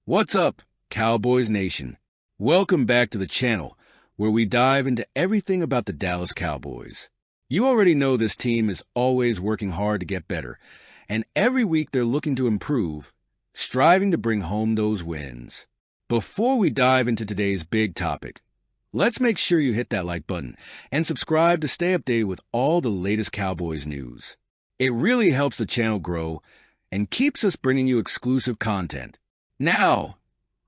What's up, Cowboys Nation? Welcome back to the channel, where we dive into everything about the Dallas Cowboys. You already know this team is always working hard to get better, and every week they're looking to improve, striving to bring home those wins. Before we dive into today's big topic, let's make sure you hit that like button and subscribe to stay updated with all the latest Cowboys news. It really helps the channel grow and keeps us bringing you exclusive content. Now,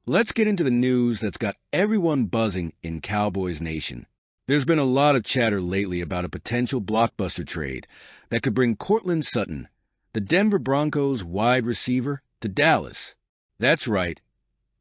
let's get into the news that's got everyone buzzing in Cowboys Nation. There's been a lot of chatter lately about a potential blockbuster trade that could bring Courtland Sutton, the Denver Broncos wide receiver, to Dallas. That's right.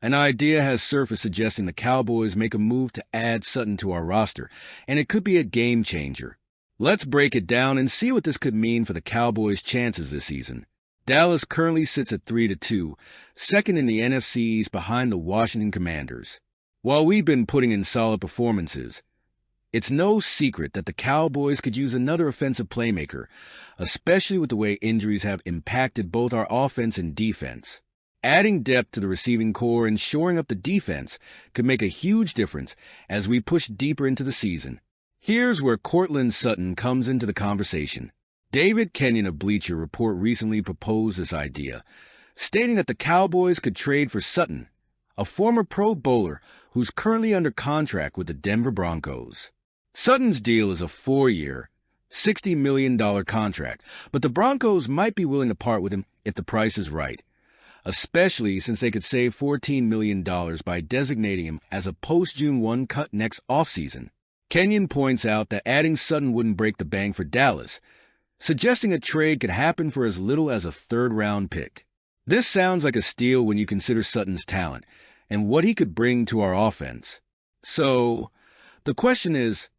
An idea has surfaced suggesting the Cowboys make a move to add Sutton to our roster, and it could be a game changer. Let's break it down and see what this could mean for the Cowboys' chances this season. Dallas currently sits at 3-2, second in the NFC East behind the Washington Commanders. While we've been putting in solid performances, it's no secret that the Cowboys could use another offensive playmaker, especially with the way injuries have impacted both our offense and defense. Adding depth to the receiving core and shoring up the defense could make a huge difference as we push deeper into the season. Here's where Courtland Sutton comes into the conversation. David Kenyon of Bleacher Report recently proposed this idea, stating that the Cowboys could trade for Sutton, a former Pro Bowler who's currently under contract with the Denver Broncos. Sutton's deal is a 4-year, $60 million contract, but the Broncos might be willing to part with him if the price is right, especially since they could save $14 million by designating him as a post-June 1 cut next offseason. Kenyon points out that adding Sutton wouldn't break the bank for Dallas, suggesting a trade could happen for as little as a third-round pick. This sounds like a steal when you consider Sutton's talent and what he could bring to our offense. So, the question is,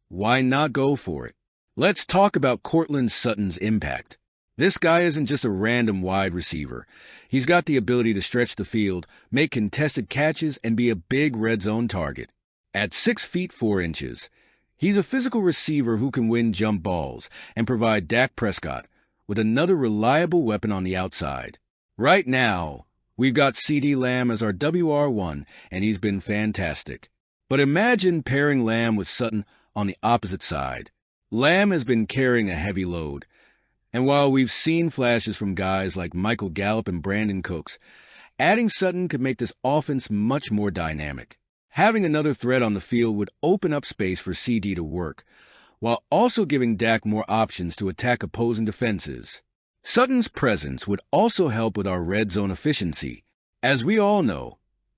why not go for it? Let's talk about Courtland Sutton's impact. This guy isn't just a random wide receiver. He's got the ability to stretch the field, make contested catches, and be a big red zone target. At 6 feet 4 inches, he's a physical receiver who can win jump balls and provide Dak Prescott with another reliable weapon on the outside. Right now, we've got CeeDee Lamb as our WR1, and he's been fantastic. But imagine pairing Lamb with Sutton on the opposite side. Lamb has been carrying a heavy load, and while we've seen flashes from guys like Michael Gallup and Brandon Cooks, adding Sutton could make this offense much more dynamic. Having another threat on the field would open up space for CD to work, while also giving Dak more options to attack opposing defenses. Sutton's presence would also help with our red zone efficiency. As we all know,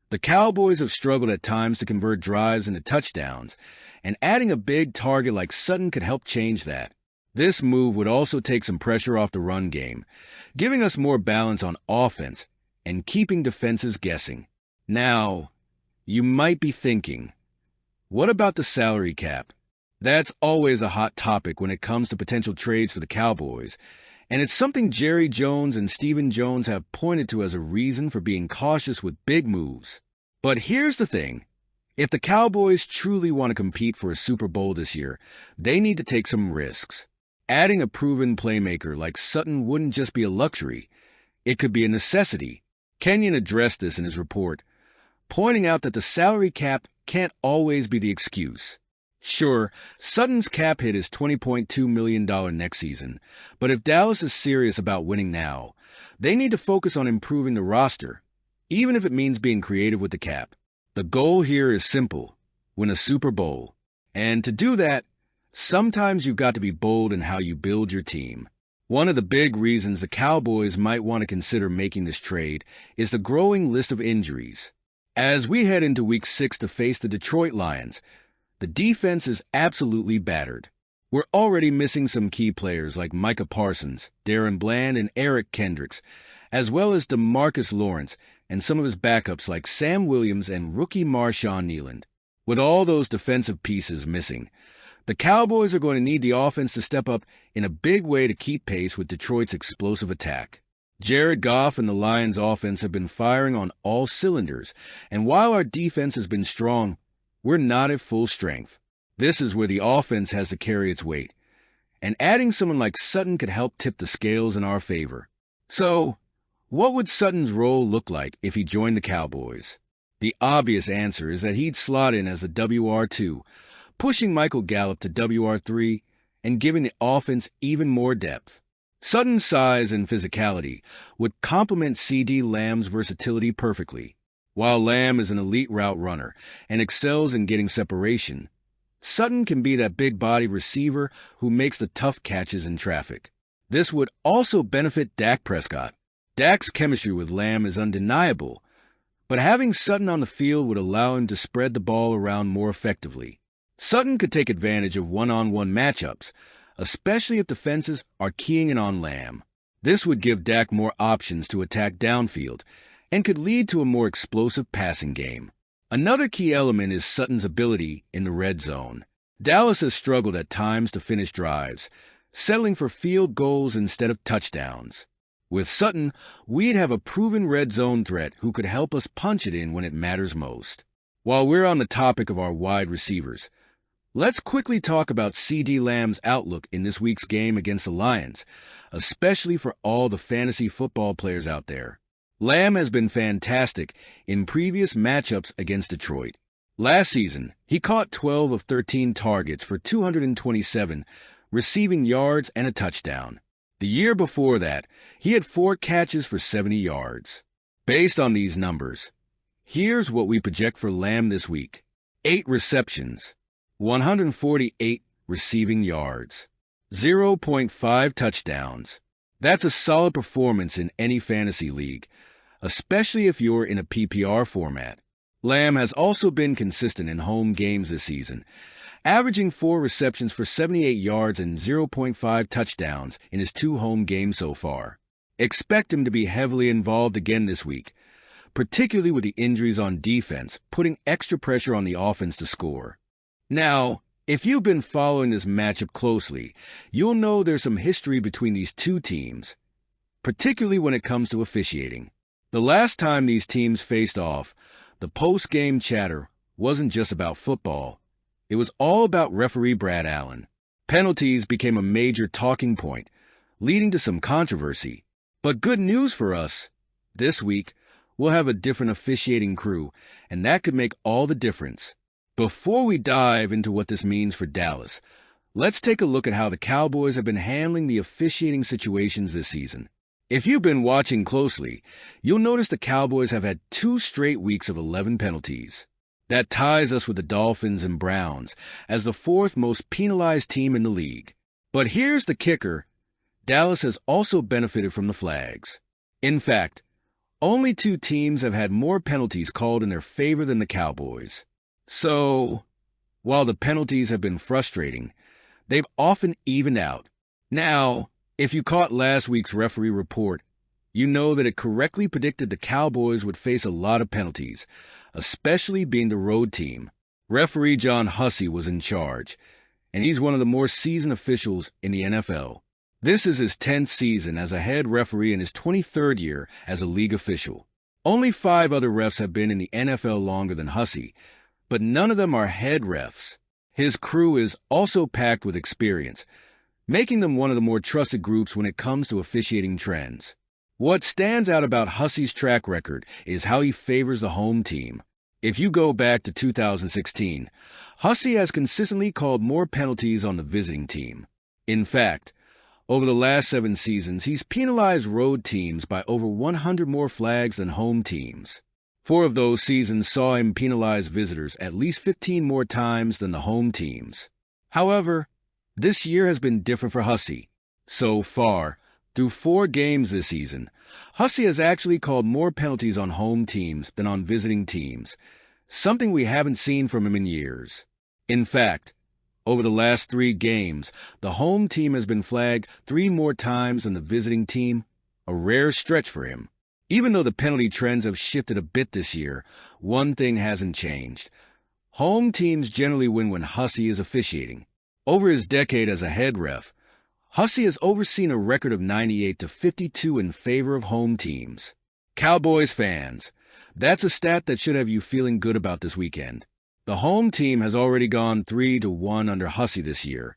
the Cowboys have struggled at times to convert drives into touchdowns, and adding a big target like Sutton could help change that. This move would also take some pressure off the run game, giving us more balance on offense and keeping defenses guessing. Now, you might be thinking, what about the salary cap? That's always a hot topic when it comes to potential trades for the Cowboys, and it's something Jerry Jones and Stephen Jones have pointed to as a reason for being cautious with big moves. But here's the thing. If the Cowboys truly want to compete for a Super Bowl this year, they need to take some risks. Adding a proven playmaker like Sutton wouldn't just be a luxury. It could be a necessity. Kenyon addressed this in his report, pointing out that the salary cap can't always be the excuse. Sure, Sutton's cap hit is $20.2 million next season, but if Dallas is serious about winning now, they need to focus on improving the roster, even if it means being creative with the cap. The goal here is simple: win a Super Bowl. And to do that, sometimes you've got to be bold in how you build your team. One of the big reasons the Cowboys might want to consider making this trade is the growing list of injuries. As we head into Week 6 to face the Detroit Lions, the defense is absolutely battered. We're already missing some key players like Micah Parsons, Darren Bland, and Eric Kendricks, as well as DeMarcus Lawrence and some of his backups like Sam Williams and rookie Marshawn Nealand. With all those defensive pieces missing, the Cowboys are going to need the offense to step up in a big way to keep pace with Detroit's explosive attack. Jared Goff and the Lions' offense have been firing on all cylinders, and while our defense has been strong, we're not at full strength. This is where the offense has to carry its weight, and adding someone like Sutton could help tip the scales in our favor. So, What would Sutton's role look like if he joined the Cowboys? The obvious answer is that he'd slot in as a WR2, pushing Michael Gallup to WR3 and giving the offense even more depth. Sutton's size and physicality would complement CD Lamb's versatility perfectly. While Lamb is an elite route runner and excels in getting separation, Sutton can be that big-bodied receiver who makes the tough catches in traffic. This would also benefit Dak Prescott. Dak's chemistry with Lamb is undeniable, but having Sutton on the field would allow him to spread the ball around more effectively. Sutton could take advantage of one-on-one matchups, especially if defenses are keying in on Lamb. This would give Dak more options to attack downfield and could lead to a more explosive passing game. Another key element is Sutton's ability in the red zone. Dallas has struggled at times to finish drives, settling for field goals instead of touchdowns. With Sutton, we'd have a proven red zone threat who could help us punch it in when it matters most. While we're on the topic of our wide receivers, let's quickly talk about CD Lamb's outlook in this week's game against the Lions, especially for all the fantasy football players out there. Lamb has been fantastic in previous matchups against Detroit. Last season, he caught 12 of 13 targets for 227 receiving yards and a touchdown. The year before that, he had 4 catches for 70 yards. Based on these numbers, here's what we project for Lamb this week. 8 receptions, 148 receiving yards, 0.5 touchdowns. That's a solid performance in any fantasy league, especially if you're in a PPR format. Lamb has also been consistent in home games this season, averaging 4 receptions for 78 yards and 0.5 touchdowns in his 2 home games so far. Expect him to be heavily involved again this week, particularly with the injuries on defense, putting extra pressure on the offense to score. Now, if you've been following this matchup closely, you'll know there's some history between these two teams, particularly when it comes to officiating. The last time these teams faced off, the post-game chatter wasn't just about football. It was all about referee Brad Allen. Penalties became a major talking point, leading to some controversy. But good news for us, this week, we'll have a different officiating crew, and that could make all the difference. Before we dive into what this means for Dallas, let's take a look at how the Cowboys have been handling the officiating situations this season. If you've been watching closely, you'll notice the Cowboys have had 2 straight weeks of 11 penalties. That ties us with the Dolphins and Browns as the 4th most penalized team in the league. But here's the kicker. Dallas has also benefited from the flags. In fact, only 2 teams have had more penalties called in their favor than the Cowboys. So, while the penalties have been frustrating, they've often evened out. Now, if you caught last week's referee report, you know that it correctly predicted the Cowboys would face a lot of penalties, especially being the road team. Referee John Hussey was in charge, and he's one of the more seasoned officials in the NFL. This is his 10th season as a head referee and his 23rd year as a league official. Only 5 other refs have been in the NFL longer than Hussey, but none of them are head refs. His crew is also packed with experience, making them one of the more trusted groups when it comes to officiating trends. What stands out about Hussey's track record is how he favors the home team. If you go back to 2016, Hussey has consistently called more penalties on the visiting team. In fact, over the last 7 seasons, he's penalized road teams by over 100 more flags than home teams. 4 of those seasons saw him penalize visitors at least 15 more times than the home teams. However, this year has been different for Hussey. So far, through 4 games this season, Hussey has actually called more penalties on home teams than on visiting teams, something we haven't seen from him in years. In fact, over the last 3 games, the home team has been flagged 3 more times than the visiting team, a rare stretch for him. Even though the penalty trends have shifted a bit this year, one thing hasn't changed. Home teams generally win when Hussey is officiating. Over his decade as a head ref, Hussey has overseen a record of 98-52 in favor of home teams. Cowboys fans, that's a stat that should have you feeling good about this weekend. The home team has already gone 3-1 under Hussey this year,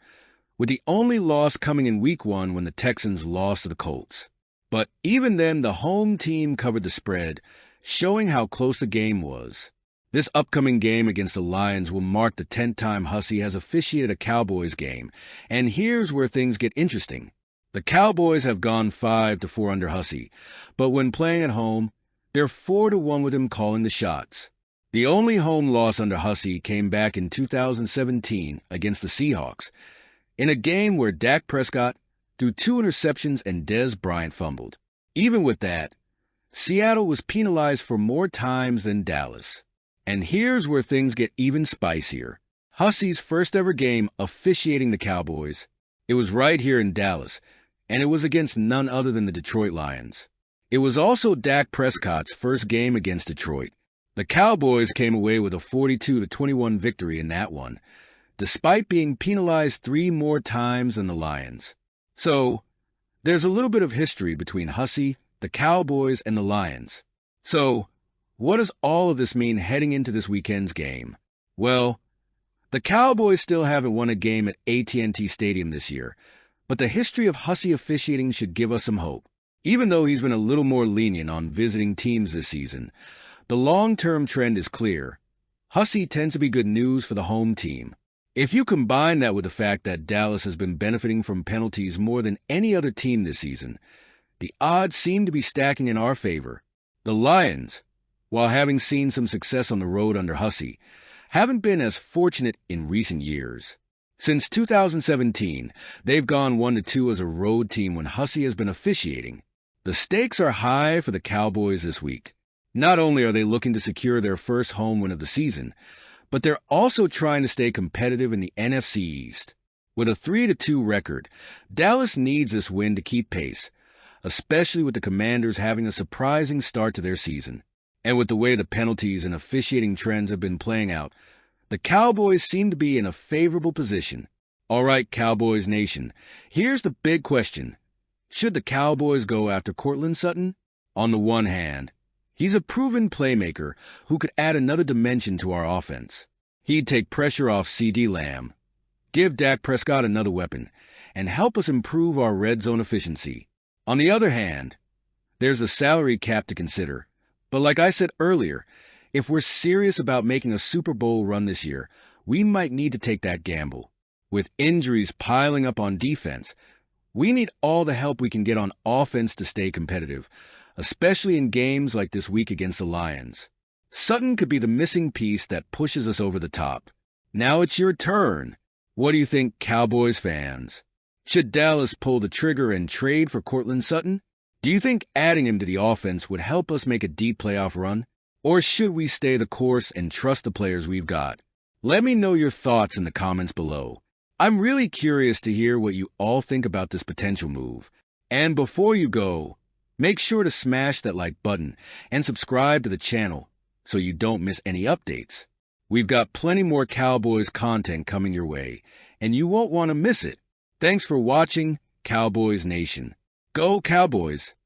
with the only loss coming in Week 1 when the Texans lost to the Colts. But even then, the home team covered the spread, showing how close the game was. This upcoming game against the Lions will mark the 10th time Hussey has officiated a Cowboys game, and here's where things get interesting. The Cowboys have gone 5-4 under Hussey, but when playing at home, they're 4-1 with him calling the shots. The only home loss under Hussey came back in 2017 against the Seahawks, in a game where Dak Prescott threw 2 interceptions and Dez Bryant fumbled. Even with that, Seattle was penalized for more times than Dallas. And here's where things get even spicier. Hussey's first ever game officiating the Cowboys. It was right here in Dallas, and it was against none other than the Detroit Lions. It was also Dak Prescott's first game against Detroit. The Cowboys came away with a 42-21 victory in that one, despite being penalized 3 more times than the Lions. So, there's a little bit of history between Hussey, the Cowboys, and the Lions. So, what does all of this mean heading into this weekend's game? Well, the Cowboys still haven't won a game at AT&T Stadium this year, but the history of Hussey officiating should give us some hope. Even though he's been a little more lenient on visiting teams this season, the long-term trend is clear. Hussey tends to be good news for the home team. If you combine that with the fact that Dallas has been benefiting from penalties more than any other team this season, the odds seem to be stacking in our favor. The Lions, while having seen some success on the road under Hussey, haven't been as fortunate in recent years. Since 2017, they've gone 1-2 as a road team when Hussey has been officiating. The stakes are high for the Cowboys this week. Not only are they looking to secure their first home win of the season, but they're also trying to stay competitive in the NFC East. With a 3-2 record, Dallas needs this win to keep pace, especially with the Commanders having a surprising start to their season. And with the way the penalties and officiating trends have been playing out, the Cowboys seem to be in a favorable position. All right, Cowboys Nation, here's the big question. Should the Cowboys go after Courtland Sutton? On the one hand, he's a proven playmaker who could add another dimension to our offense. He'd take pressure off CeeDee Lamb, give Dak Prescott another weapon, and help us improve our red zone efficiency. On the other hand, there's a salary cap to consider. But like I said earlier, if we're serious about making a Super Bowl run this year, we might need to take that gamble. With injuries piling up on defense, we need all the help we can get on offense to stay competitive, especially in games like this week against the Lions. Sutton could be the missing piece that pushes us over the top. Now it's your turn. What do you think, Cowboys fans? Should Dallas pull the trigger and trade for Courtland Sutton? Do you think adding him to the offense would help us make a deep playoff run? Or should we stay the course and trust the players we've got? Let me know your thoughts in the comments below. I'm really curious to hear what you all think about this potential move. And before you go, make sure to smash that like button and subscribe to the channel so you don't miss any updates. We've got plenty more Cowboys content coming your way, and you won't want to miss it. Thanks for watching, Cowboys Nation. Go Cowboys!